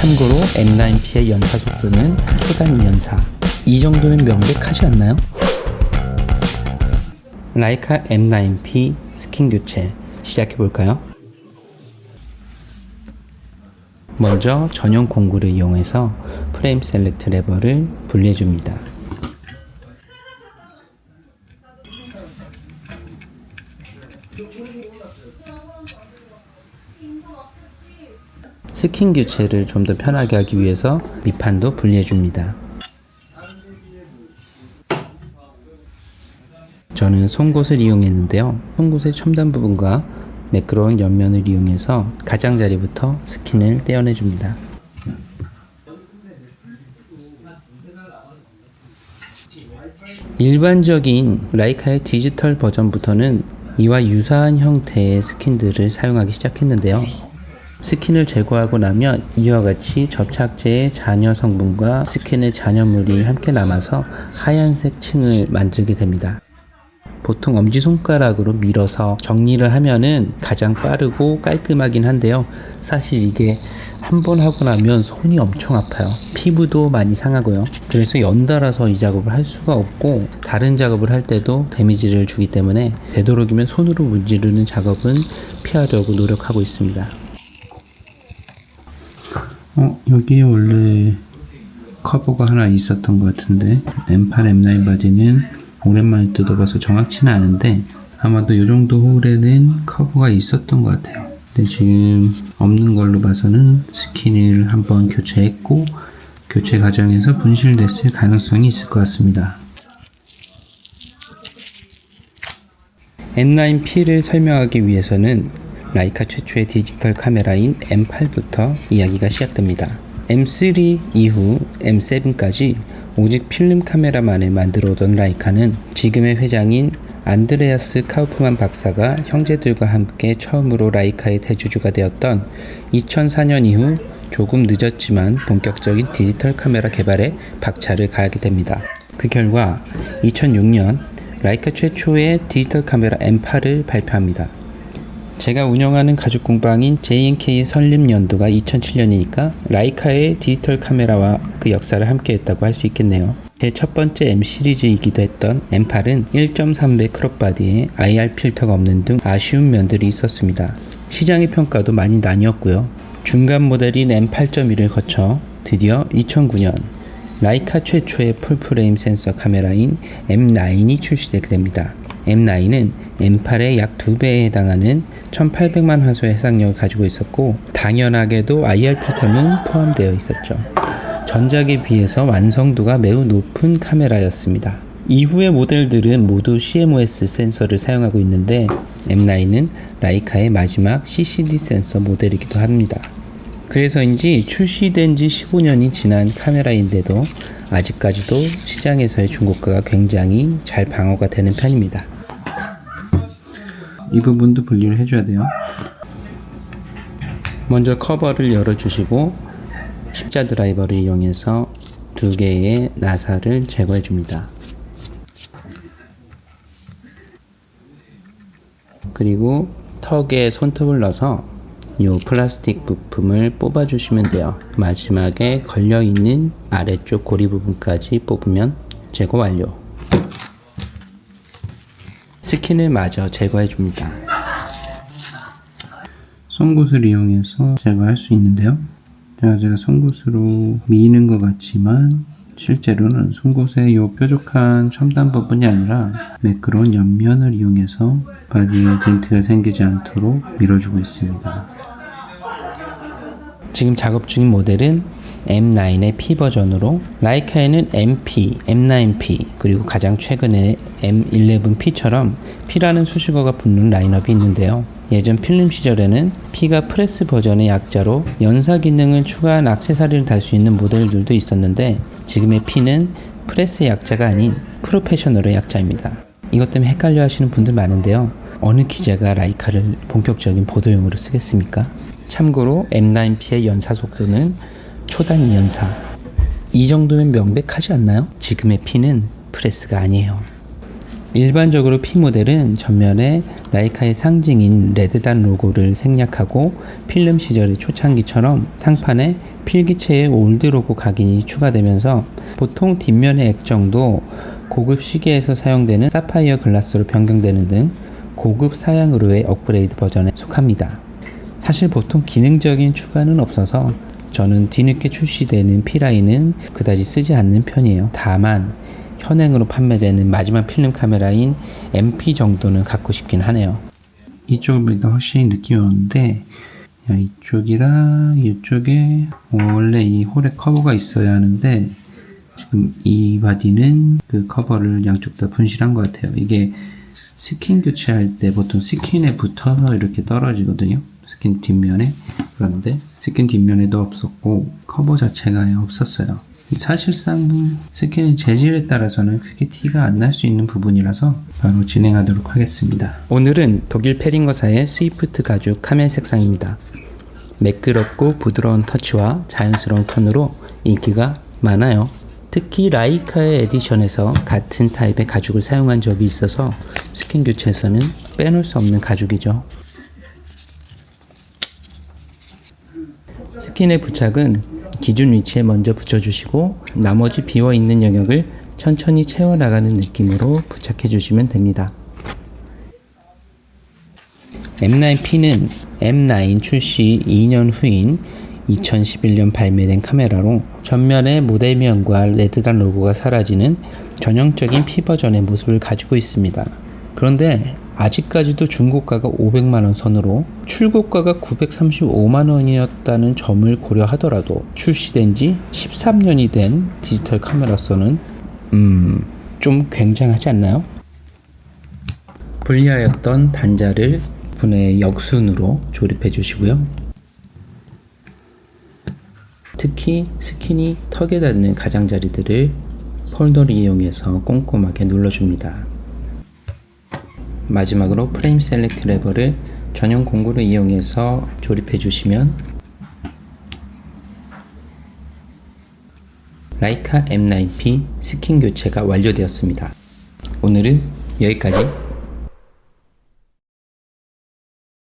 참고로 M9P의 연사 속도는 초단 2연사. 이 정도면 명백하지 않나요? 라이카 M9P 스킨 교체 시작해볼까요? 먼저 전용 공구를 이용해서 프레임 셀렉트 레버를 분리해줍니다. 스킨 교체를 좀 더 편하게 하기 위해서 밑판도 분리해줍니다. 저는 송곳을 이용했는데요. 송곳의 첨단 부분과 매끄러운 옆면을 이용해서 가장자리부터 스킨을 떼어내줍니다. 일반적인 라이카의 디지털 버전부터는 이와 유사한 형태의 스킨들을 사용하기 시작했는데요. 스킨을 제거하고 나면 이와 같이 접착제의 잔여 성분과 스킨의 잔여물이 함께 남아서 하얀색 층을 만들게 됩니다. 보통 엄지손가락으로 밀어서 정리를 하면은 가장 빠르고 깔끔하긴 한데요. 사실 이게 한 번 하고 나면 손이 엄청 아파요. 피부도 많이 상하고요. 그래서 연달아서 이 작업을 할 수가 없고 다른 작업을 할 때도 데미지를 주기 때문에 되도록이면 손으로 문지르는 작업은 피하려고 노력하고 있습니다. 여기에 원래 커버가 하나 있었던 것 같은데 M8, M9 바지는 오랜만에 뜯어봐서 정확치는 않은데 아마도 이 정도 홀에는 커버가 있었던 것 같아요. 근데 지금 없는 걸로 봐서는 스킨을 한번 교체했고 교체 과정에서 분실됐을 가능성이 있을 것 같습니다. M9P를 설명하기 위해서는 라이카 최초의 디지털 카메라인 M8부터 이야기가 시작됩니다. M3 이후 M7까지 오직 필름 카메라만을 만들어 오던 라이카는 지금의 회장인 안드레아스 카우프만 박사가 형제들과 함께 처음으로 라이카의 대주주가 되었던 2004년 이후 조금 늦었지만 본격적인 디지털 카메라 개발에 박차를 가하게 됩니다. 그 결과 2006년 라이카 최초의 디지털 카메라 M8을 발표합니다. 제가 운영하는 가죽 공방인 J&K의 설립 연도가 2007년이니까 라이카의 디지털 카메라와 그 역사를 함께 했다고 할 수 있겠네요. 제 첫 번째 M 시리즈이기도 했던 M8은 1.3배 크롭바디에 IR 필터가 없는 등 아쉬운 면들이 있었습니다. 시장의 평가도 많이 나뉘었고요. 중간 모델인 M8.1을 거쳐 드디어 2009년 라이카 최초의 풀프레임 센서 카메라인 M9이 출시되게 됩니다. M9은 M8의 약 2배에 해당하는 1800만 화소의 해상력을 가지고 있었고 당연하게도 IR 필터는 포함되어 있었죠. 전작에 비해서 완성도가 매우 높은 카메라였습니다. 이후의 모델들은 모두 CMOS 센서를 사용하고 있는데 M9은 라이카의 마지막 CCD 센서 모델이기도 합니다. 그래서인지 출시된 지 15년이 지난 카메라인데도 아직까지도 시장에서의 중고가가 굉장히 잘 방어가 되는 편입니다. 이 부분도 분리를 해줘야 돼요. 먼저 커버를 열어주시고 십자 드라이버를 이용해서 두 개의 나사를 제거해 줍니다. 그리고 턱에 손톱을 넣어서 이 플라스틱 부품을 뽑아 주시면 돼요. 마지막에 걸려있는 아래쪽 고리 부분까지 뽑으면 제거 완료. 스킨을 마저 제거해 줍니다. 송곳을 이용해서 제거할 수 있는데요. 제가 송곳으로 미는 것 같지만 실제로는 송곳의 이 뾰족한 첨단 부분이 아니라 매끄러운 옆면을 이용해서 바디에 덴트가 생기지 않도록 밀어주고 있습니다. 지금 작업 중인 모델은 M9의 P 버전으로 라이카에는 MP, M9P 그리고 가장 최근에 M11P처럼 P라는 수식어가 붙는 라인업이 있는데요. 예전 필름 시절에는 P가 프레스 버전의 약자로 연사 기능을 추가한 액세서리를 달 수 있는 모델들도 있었는데 지금의 P는 프레스의 약자가 아닌 프로페셔널의 약자입니다. 이것 때문에 헷갈려 하시는 분들 많은데요. 어느 기자가 라이카를 본격적인 보도용으로 쓰겠습니까? 참고로 M9P의 연사 속도는 초단 2연사. 이 정도면 명백하지 않나요? 지금의 P는 프레스가 아니에요. 일반적으로 P 모델은 전면에 라이카의 상징인 레드단 로고를 생략하고 필름 시절의 초창기처럼 상판에 필기체의 올드 로고 각인이 추가되면서 보통 뒷면의 액정도 고급 시계에서 사용되는 사파이어 글라스로 변경되는 등 고급 사양으로의 업그레이드 버전에 속합니다. 사실 보통 기능적인 추가는 없어서 저는 뒤늦게 출시되는 P라인은 그다지 쓰지 않는 편이에요. 다만 현행으로 판매되는 마지막 필름 카메라인 MP 정도는 갖고 싶긴 하네요. 이쪽보다 확실히 느낌이 오는데 이쪽이랑 이쪽에 원래 이 홀에 커버가 있어야 하는데 지금 이 바디는 그 커버를 양쪽 다 분실한 것 같아요. 이게 스킨 교체할 때 보통 스킨에 붙어서 이렇게 떨어지거든요. 스킨 뒷면에. 그런데 스킨 뒷면에도 없었고 커버 자체가 없었어요. 사실상 스킨의 재질에 따라서는 크게 티가 안 날 수 있는 부분이라서 바로 진행하도록 하겠습니다. 오늘은 독일 페링거사의 스위프트 가죽 카멜 색상입니다. 매끄럽고 부드러운 터치와 자연스러운 톤으로 인기가 많아요. 특히 라이카의 에디션에서 같은 타입의 가죽을 사용한 적이 있어서 스킨 교체에서는 빼놓을 수 없는 가죽이죠. 스킨의 부착은 기준 위치에 먼저 붙여주시고 나머지 비어있는 영역을 천천히 채워나가는 느낌으로 부착해주시면 됩니다. M9P는 M9 출시 2년 후인 2011년 발매된 카메라로 전면의 모델명과 레드단 로고가 사라지는 전형적인 P 버전의 모습을 가지고 있습니다. 그런데 아직까지도 중고가가 500만원 선으로 출고가가 935만원이었다는 점을 고려하더라도 출시된 지 13년이 된 디지털 카메라로서는 좀 굉장하지 않나요? 분리하였던 단자를 분해 역순으로 조립해 주시고요. 특히 스킨이 턱에 닿는 가장자리들을 폴더를 이용해서 꼼꼼하게 눌러줍니다. 마지막으로 프레임 셀렉트 레버를 전용 공구를 이용해서 조립해 주시면 라이카 M9P 스킨 교체가 완료되었습니다. 오늘은 여기까지.